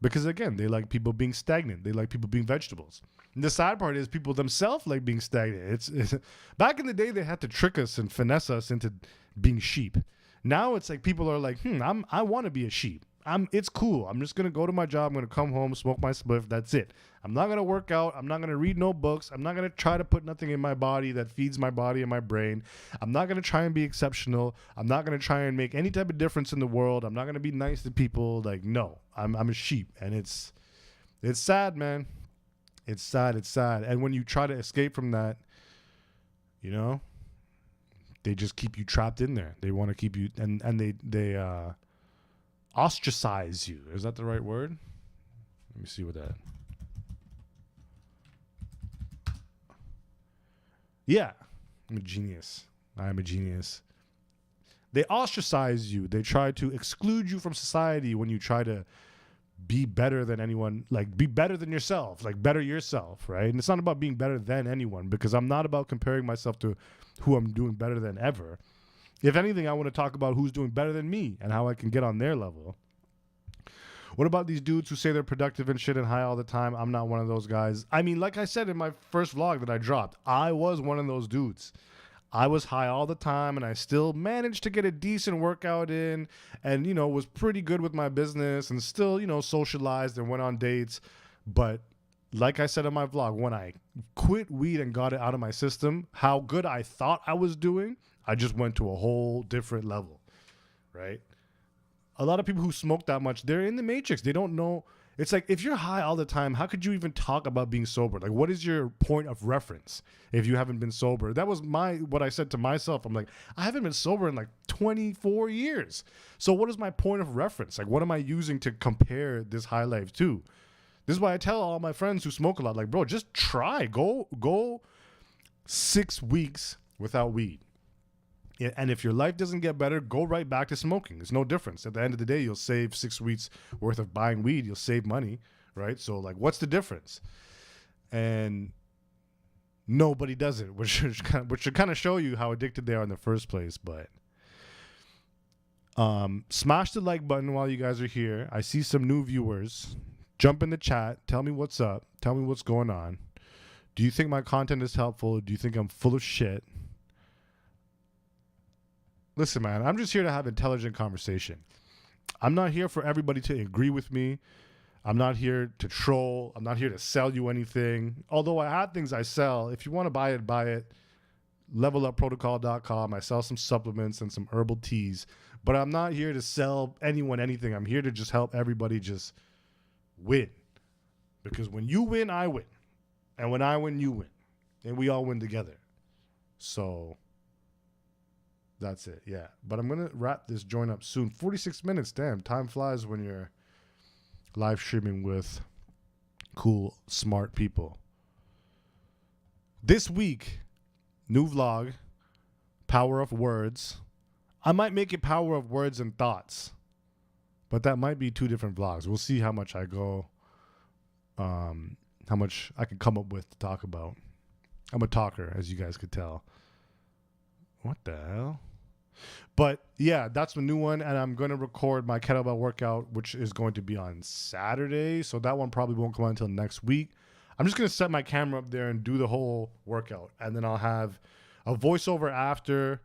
Because again, they like people being stagnant. They like people being vegetables. And the sad part is people themselves like being stagnant. It's back in the day, they had to trick us and finesse us into being sheep. Now it's like people are like, I want to be a sheep. It's cool. I'm just going to go to my job. I'm going to come home, smoke my spliff. That's it. I'm not going to work out. I'm not going to read no books. I'm not going to try to put nothing in my body that feeds my body and my brain. I'm not going to try and be exceptional. I'm not going to try and make any type of difference in the world. I'm not going to be nice to people. Like, no, I'm a sheep. And it's sad, man. It's sad. It's sad. And when you try to escape from that, you know, they just keep you trapped in there. They want to keep you, and they ostracize you. Is that the right word? Let me see what that. Yeah, I'm a genius. I am a genius. They ostracize you. They try to exclude you from society when you try to be better than anyone, like be better than yourself, like better yourself, right? And it's not about being better than anyone, because I'm not about comparing myself to who I'm doing better than ever. If anything, I want to talk about who's doing better than me and how I can get on their level. What about these dudes who say they're productive and shit and high all the time? I'm not one of those guys. I mean, like I said in my first vlog that I dropped, I was one of those dudes. I was high all the time, and I still managed to get a decent workout in and, you know, was pretty good with my business and still, you know, socialized and went on dates. But like I said in my vlog, when I quit weed and got it out of my system, how good I thought I was doing, I just went to a whole different level, right? A lot of people who smoke that much, they're in the matrix. They don't know. It's like, if you're high all the time, how could you even talk about being sober? Like, what is your point of reference if you haven't been sober? That was what I said to myself. I'm like, I haven't been sober in like 24 years. So what is my point of reference? Like, what am I using to compare this high life to? This is why I tell all my friends who smoke a lot, like, bro, just try. Go 6 weeks without weed. Yeah, and if your life doesn't get better, go right back to smoking. There's no difference. At the end of the day, you'll save 6 weeks worth of buying weed. You'll save money, right? So, like, what's the difference? And nobody does it, which should kind of show you how addicted they are in the first place. But smash the like button while you guys are here. I see some new viewers. Jump in the chat. Tell me what's up. Tell me what's going on. Do you think my content is helpful? Do you think I'm full of shit? Listen, man, I'm just here to have intelligent conversation. I'm not here for everybody to agree with me. I'm not here to troll. I'm not here to sell you anything. Although I have things I sell. If you want to buy it, buy it. Levelupprotocol.com. I sell some supplements and some herbal teas. But I'm not here to sell anyone anything. I'm here to just help everybody just win. Because when you win, I win. And when I win, you win. And we all win together. So that's it, yeah. But I'm going to wrap this joint up soon. 46 minutes, damn. Time flies when you're live streaming with cool, smart people. This week, new vlog, Power of Words. I might make it Power of Words and Thoughts. But that might be 2 different vlogs. We'll see how much I go, how much I can come up with to talk about. I'm a talker, as you guys could tell. What the hell? But yeah, that's the new one, and I'm going to record my kettlebell workout, which is going to be on Saturday, so that one probably won't come out until next week. I'm just going to set my camera up there and do the whole workout, and then I'll have a voiceover after,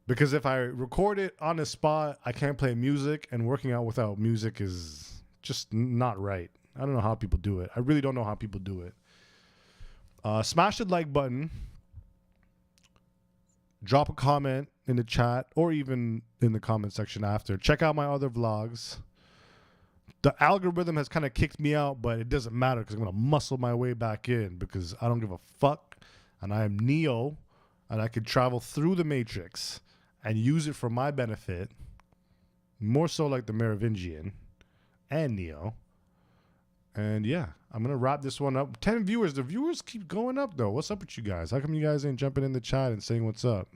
because if I record it on the spot, I can't play music, and working out without music is just not right. I don't know how people do it. I really don't know how people do it. Smash the like button. Drop a comment in the chat or even in the comment section after. Check out my other vlogs. The algorithm has kind of kicked me out, but it doesn't matter because I'm going to muscle my way back in because I don't give a fuck. And I am Neo, and I can travel through the Matrix and use it for my benefit, more so like the Merovingian and Neo. And yeah, I'm going to wrap this one up. 10 viewers. The viewers keep going up, though. What's up with you guys? How come you guys ain't jumping in the chat and saying what's up?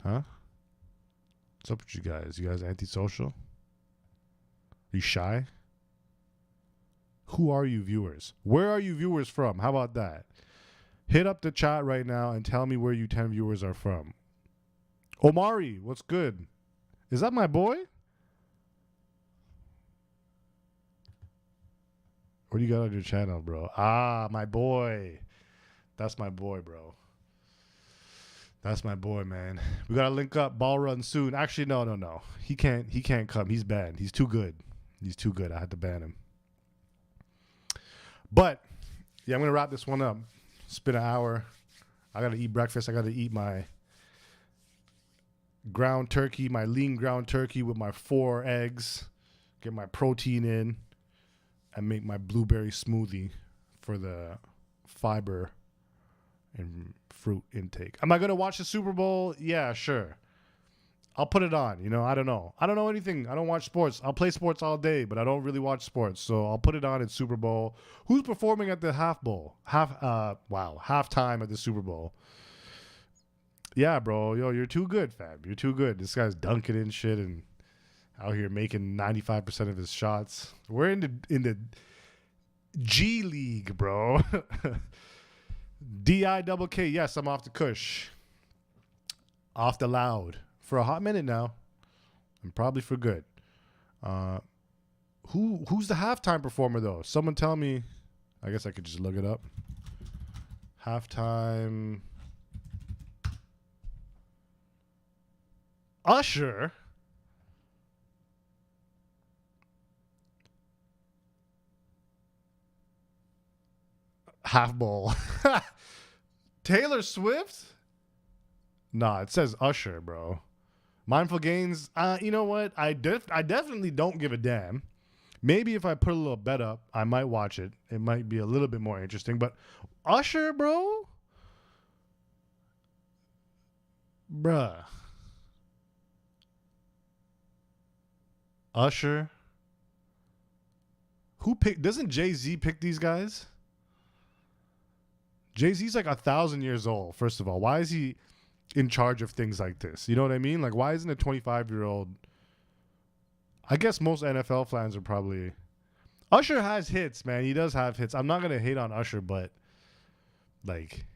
Huh? What's up with you guys? You guys antisocial? Are you shy? Who are you viewers? Where are you viewers from? How about that? Hit up the chat right now and tell me where you 10 viewers are from. Omari, what's good? Is that my boy? What do you got on your channel, bro? Ah, my boy. That's my boy, bro. That's my boy, man. We gotta link up, ball run soon. Actually, no. He can't come. He's banned. He's too good. He's too good. I had to ban him. But yeah, I'm gonna wrap this one up. It's been an hour. I gotta eat breakfast. I gotta eat my ground turkey, my lean ground turkey with my 4 eggs. Get my protein in. And make my blueberry smoothie for the fiber and fruit intake. Am I going to watch the Super Bowl? Yeah, sure. I'll put it on. You know, I don't know. I don't know anything. I don't watch sports. I'll play sports all day, but I don't really watch sports. So I'll put it on at Super Bowl. Who's performing at the halftime at the Super Bowl? Yeah, bro. Yo, you're too good, fam. You're too good. This guy's dunking and shit and out here making 95% of his shots. We're in the G League, bro. D-I-double-K. Yes, I'm off the Kush. Off the loud. For a hot minute now. And probably for good. Who's the halftime performer, though? Someone tell me. I guess I could just look it up. Halftime. Usher. Half bowl. Taylor Swift? Nah, it says Usher, bro. Mindful Gains. You know what? I definitely don't give a damn. Maybe if I put a little bet up, I might watch it. It might be a little bit more interesting. But Usher, bro, bruh, Usher. Who picked? Doesn't Jay-Z pick these guys? Jay-Z's like 1,000 years old. First of all, why is he in charge of things like this? You know what I mean? Like, why isn't a 25-year-old? I guess most NFL fans are probably. Usher has hits, man. He does have hits. I'm not gonna hate on Usher, but like,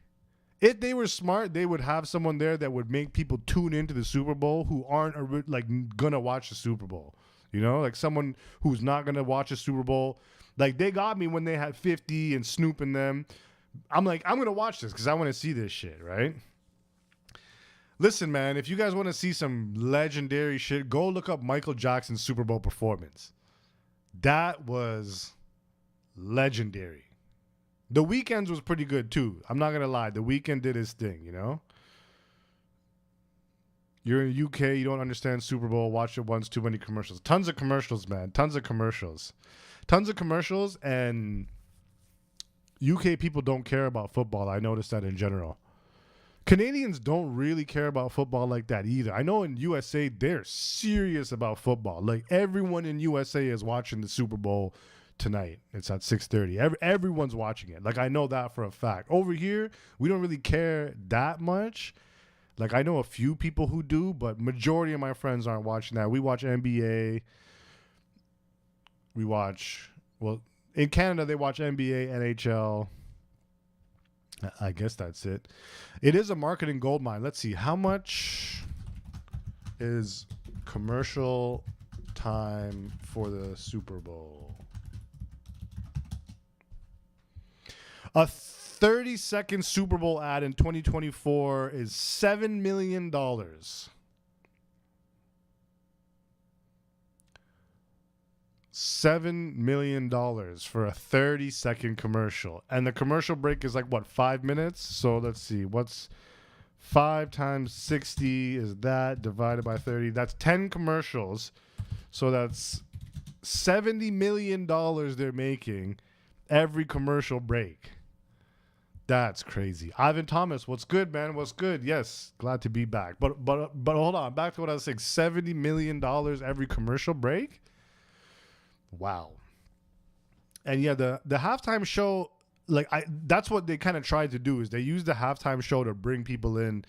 if they were smart, they would have someone there that would make people tune into the Super Bowl who aren't like gonna watch the Super Bowl. You know, like someone who's not gonna watch a Super Bowl. Like they got me when they had 50 and Snoop in them. I'm like, I'm gonna watch this because I want to see this shit, right? Listen, man, if you guys want to see some legendary shit, go look up Michael Jackson's Super Bowl performance. That was legendary. The Weeknd's was pretty good too. I'm not gonna lie. The Weeknd did his thing, you know. You're in the UK, you don't understand Super Bowl. Watch it once, too many commercials. Tons of commercials, man. Tons of commercials. Tons of commercials, and UK people don't care about football. I noticed that in general. Canadians don't really care about football like that either. I know in USA, they're serious about football. Like, everyone in USA is watching the Super Bowl tonight. It's at 6:30. Everyone's watching it. Like, I know that for a fact. Over here, we don't really care that much. Like, I know a few people who do, but majority of my friends aren't watching that. We watch NBA. We watch, well, in Canada, they watch NBA, NHL. I guess that's it. It is a marketing goldmine. Let's see. How much is commercial time for the Super Bowl? A 30-second Super Bowl ad in 2024 is $7 million. $7 million for a 30-second commercial. And the commercial break is like, what, 5 minutes? So let's see. What's 5 times 60 is that divided by 30? That's 10 commercials. So that's $70 million they're making every commercial break. That's crazy. Ivan Thomas, what's good, man? What's good? Yes, glad to be back. But hold on. Back to what I was saying. $70 million every commercial break? Wow. And yeah, the halftime show, like, that's what they kind of tried to do, is they used the halftime show to bring people in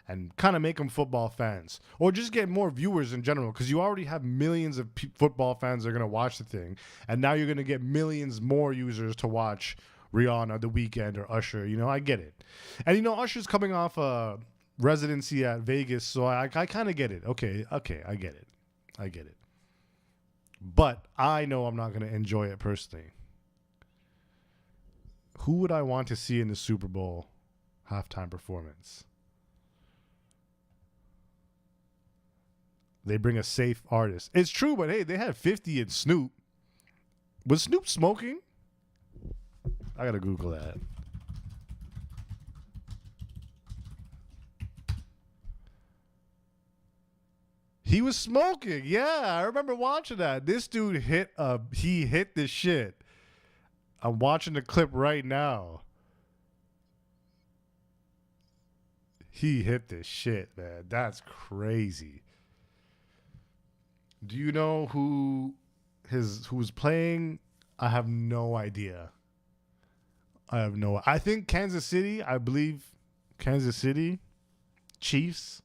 and kind of make them football fans, or just get more viewers in general, because you already have millions of football fans that are going to watch the thing, and now you're going to get millions more users to watch Rihanna, The Weeknd, or Usher. You know, I get it. And, you know, Usher's coming off a residency at Vegas, so I kind of get it. Okay, I get it. I get it. But I know I'm not going to enjoy it personally. Who would I want to see in the Super Bowl halftime performance? They bring a safe artist. It's true, but hey, they had 50 and Snoop. Was Snoop smoking? I got to Google that. He was smoking. Yeah, I remember watching that. This dude hit this shit. I'm watching the clip right now. He hit this shit, man. That's crazy. Do you know who was playing? I have no idea. I think Kansas City, I believe Kansas City Chiefs.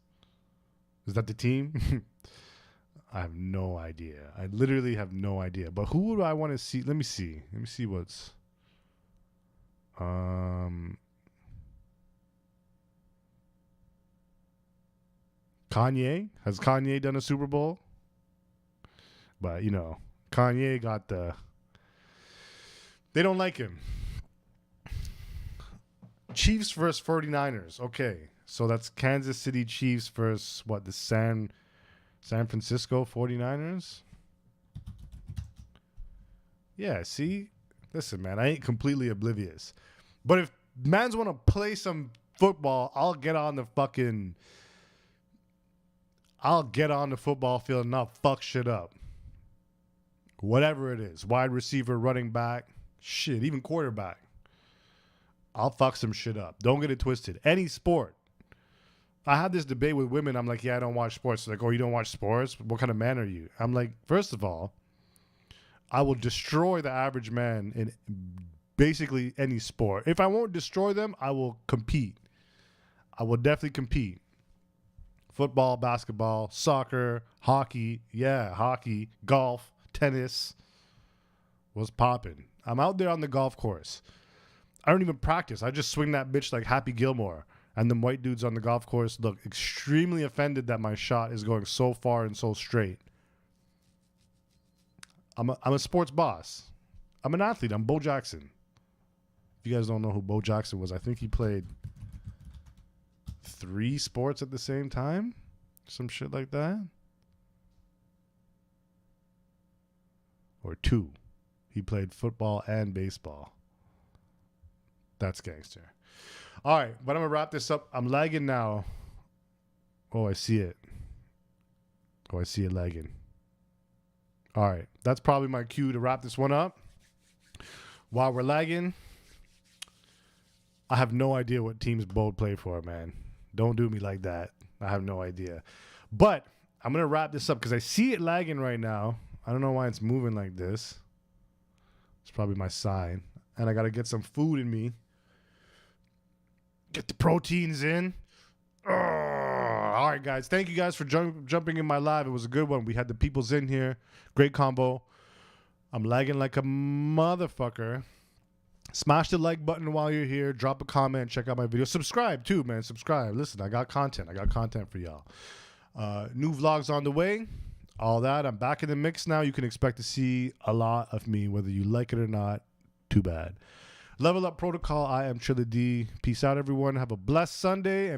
Is that the team? I have no idea. I literally have no idea. But who would I want to see? Let me see. Let me see what's Kanye? Has Kanye done a Super Bowl? But, you know, Kanye got they don't like him. Chiefs versus 49ers. Okay. So that's Kansas City Chiefs versus what, the San Francisco 49ers? Yeah, see? Listen, man, I ain't completely oblivious. But if mans want to play some football, I'll get on the football field and not fuck shit up. whatever it is, wide receiver, running back, shit, even quarterback. I'll fuck some shit up. Don't get it twisted. Any sport. I had this debate with women. I'm like, yeah, I don't watch sports. They're like, oh, you don't watch sports? What kind of man are you? I'm like, first of all, I will destroy the average man in basically any sport. If I won't destroy them, I will compete. I will definitely compete. Football, basketball, soccer, hockey. Yeah, hockey, golf, tennis. What's popping? I'm out there on the golf course. I don't even practice. I just swing that bitch like Happy Gilmore. And them white dudes on the golf course look extremely offended that my shot is going so far and so straight. I'm a sports boss. I'm an athlete. I'm Bo Jackson. If you guys don't know who Bo Jackson was, I think he played 3 sports at the same time. Some shit like that. Or 2. He played football and baseball. That's gangster. All right, but I'm going to wrap this up. I'm lagging now. Oh, I see it. Oh, I see it lagging. All right, that's probably my cue to wrap this one up. While we're lagging, I have no idea what teams Bo play for, man. Don't do me like that. I have no idea. But I'm going to wrap this up because I see it lagging right now. I don't know why it's moving like this. It's probably my sign. And I got to get some food in me. Get the proteins in. All right, guys. Thank you guys for jumping in my live. It was a good one. We had the peoples in here. Great combo. I'm lagging like a motherfucker. Smash the like button while you're here. Drop a comment. Check out my video. Subscribe too, man. Subscribe. Listen, I got content. I got content for y'all. New vlogs on the way. All that. I'm back in the mix now. You can expect to see a lot of me, whether you like it or not. Too bad. Level Up Protocol. I am Chilla D. Peace out, everyone. Have a blessed Sunday. And